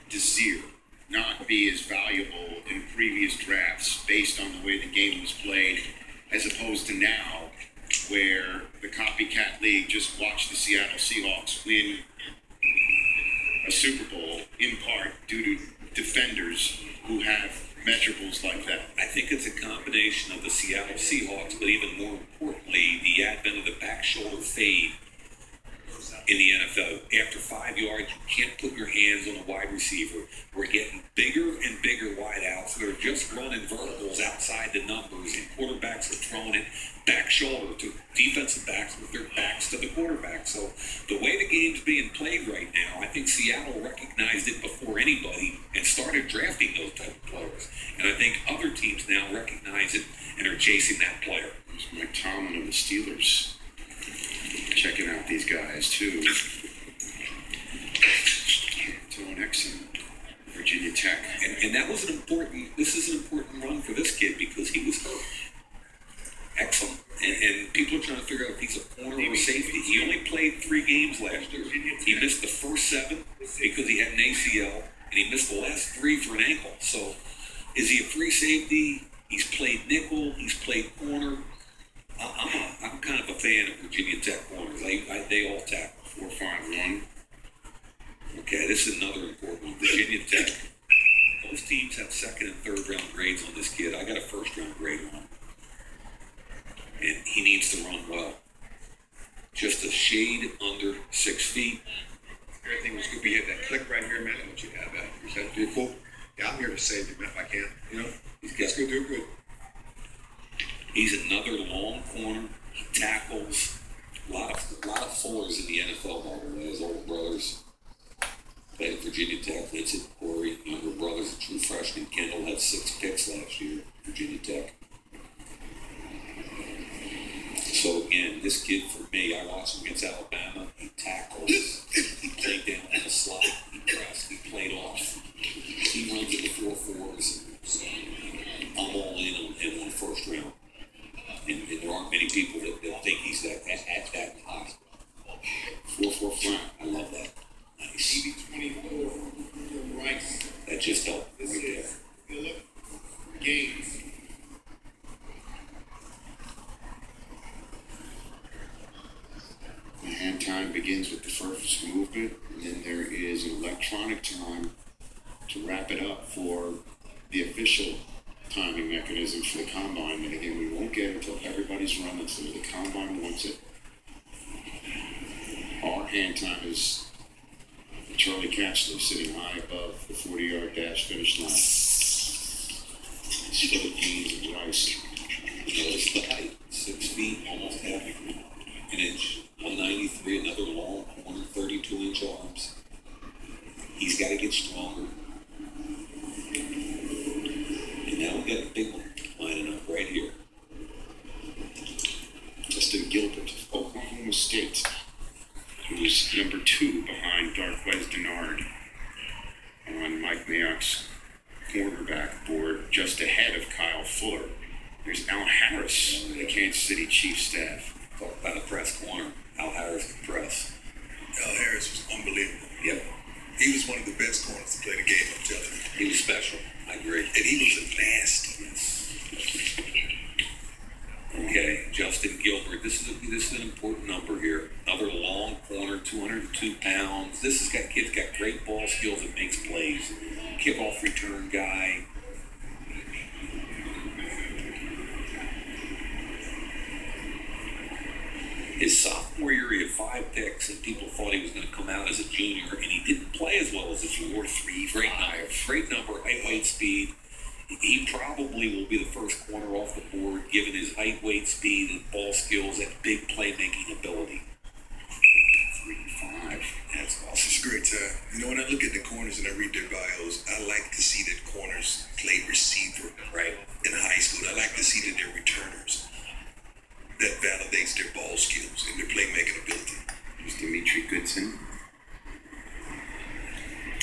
Desir not be as valuable in previous drafts based on the way the game was played, as opposed to now, where the copycat league just watched the Seattle Seahawks win a Super Bowl in part due to defenders who have measurables like that? I think it's a combination of the Seattle Seahawks, but even more importantly, the advent of the back shoulder fade in the NFL. After 5 yards, you can't put your hands on a wide receiver. We're getting bigger and bigger wideouts. They're just running verticals outside the numbers, and quarterbacks are throwing it back shoulder to defensive backs with their backs to the quarterback. So the way the game's being played right now, I think Seattle recognized it before anybody and started drafting those type of players. And I think other teams now recognize it and are chasing that player. There's Mike Tomlin of the Steelers checking out these guys too. Tone Exum, Virginia Tech. And that was this is an important run for this kid because he was hurt. Excellent. And people are trying to figure out if he's a corner or a safety. He only played 3 games last year. He missed the first 7 because he had an ACL, and he missed the last 3 for an ankle. So is he a free safety? He's played nickel. He's played corner. I'm kind of a fan of Virginia Tech corners. They all tackle 4.51. Okay, this is another important one. Virginia Tech. Most teams have 2nd and 3rd round grades on this kid. I got a 1st round grade on him. And he needs to run well. Just a shade under 6 feet. Everything was good. We had that click right here, man. I want you to have that. Is that pretty cool? Yeah, I'm here to save you, man, if I can. You know, he's going to do good. He's another long corner. He tackles. A lot of Fullers in the NFL, by the way, his older brothers. Played at Virginia Tech. Vincent, Corey, younger brothers, a true freshman. Kendall had 6 picks last year at Virginia Tech. So again, this kid for me, I watched him against Alabama. He tackles. He played down in the slot. He pressed. He played off. He runs in the 4.4s. I'm all in on him on the 1st round. And there aren't many people that think he's at that high. 4.4 flat. I love that. Nice. 24 from Rice. That just helped right there. Philip Gaines. The hand time begins with the first movement, and then there is an electronic time to wrap it up for the official timing mechanism for the combine. And again, we won't get until everybody's running, so the combine wants it. Our hand time is Charlie Catchley sitting high above the 40-yard dash finish line. It's Philip Gaines and Rice. Notice the height, 6 feet, almost half an inch, 193, another long corner, 32-inch arms. He's got to get stronger. And now we got a big one lining up right here. Justin Gilbert of Oklahoma State, who's number 2 behind Darquez Denard on Mike Mayock's cornerback board, just ahead of Kyle Fuller. There's Al Harris, the Kansas City Chiefs staff. Talk about a press corner. Al Harris can press. Al Harris was unbelievable. Yep. He was one of the best corners to play the game, I'm telling you. He was special. I agree. And he was a nasty. Okay, Justin Gilbert. This is an important number here. Another long corner, 202 pounds. Kid's got great ball skills and makes plays. Kickoff return guy. His sophomore year, he had 5 picks, and people thought he was going to come out as a junior, and he didn't play as well as a junior. 3.5. Great number, height, weight, speed. He probably will be the first corner off the board, given his height, weight, speed, and ball skills and big playmaking ability. 3.5. That's awesome. It's a great time. You know, when I look at the corners and I read their bios, I like to see that corners play receiver. Right. In high school, I like to see that they're returners. That validates their ball skills and their playmaking ability. There's Dimitri Goodson.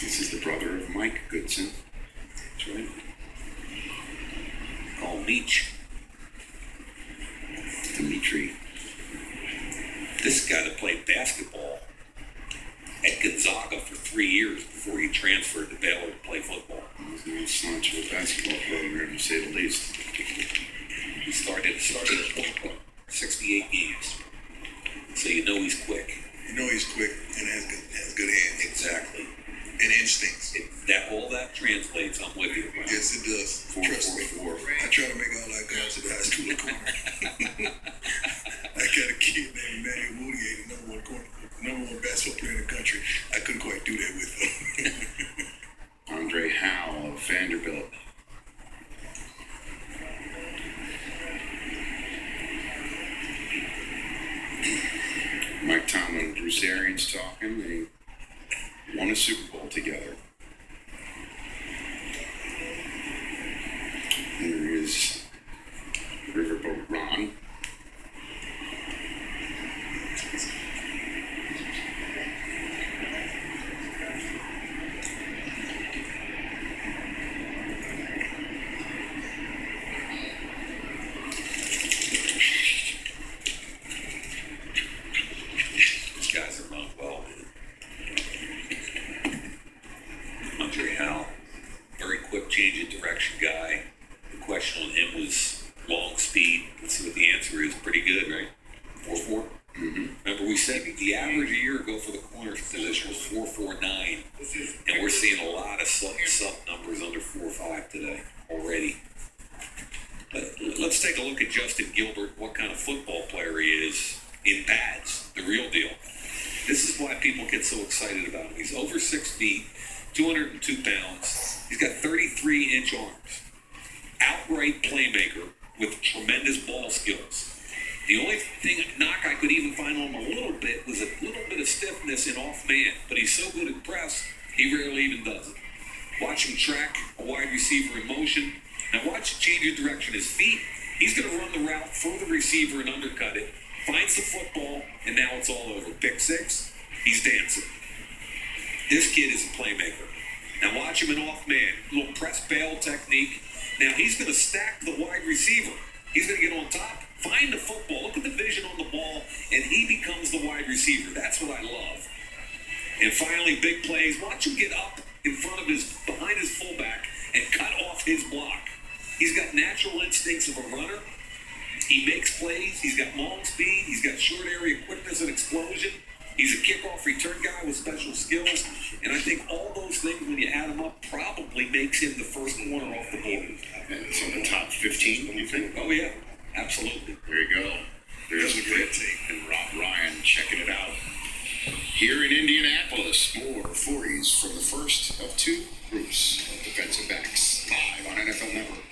This is the brother of Mike Goodson. That's right. Call Meach. Dimitri. This guy that played basketball at Gonzaga for 3 years before he transferred to Baylor to play football. It's not to a basketball program, to say the least. He started at 68 games. So you know he's quick. You know he's quick and has good hands. Exactly. And instincts. All that translates, I'm with you. Yes, it does. Trust me. I try to make all our guys at the high school corner. I got a kid named Emmanuel Moutier, the number one basketball player in the country. I couldn't quite do that with him. Andre Howe of Vanderbilt. Mike Tomlin and Bruce Arians talking. They won a Super Bowl together. There is Riverboat Ron. These guys are run well, man. Andre Howe, very quick change of direction guy. The question on him was long speed. Let's see what the answer is. Pretty good, right? 4.4. Remember we said the average a year ago for the corner position was 4.49, and we're seeing a lot of sub numbers under 4.5 today already. But let's take a look at Justin Gilbert, what kind of football player he is in pads, the real deal. This is why people get so excited about him. He's over 6 feet, 202 pounds. He's got 33-inch arms. Outright playmaker with tremendous ball skills. The only knock I could even find on him a little bit was a little bit of stiffness in off man, but he's so good at press, he rarely even does it. Watch him track a wide receiver in motion. Now watch him change of direction. His feet, he's going to run the route for the receiver and undercut it, finds the football, and now it's all over. Pick 6, he's dancing. This kid is a playmaker. Now watch him in off man, little press bail technique. Now he's going to stack the wide receiver. He's going to get on top, find the football, look at the vision on the ball, and he becomes the wide receiver. That's what I love. And finally, big plays. Watch him get up in front of behind his fullback and cut off his block. He's got natural instincts of a runner. He makes plays. He's got long speed. He's got short area quickness and explosion. He's a kickoff return guy with special skills. And I think all those things, when you add them up, probably makes him the first corner off the board. And it's in the top 15, you think? Oh, yeah. Absolutely. There you go. There's a great team. And Rob Ryan checking it out. Here in Indianapolis, more 40s from the first of 2 groups of defensive backs live on NFL Network.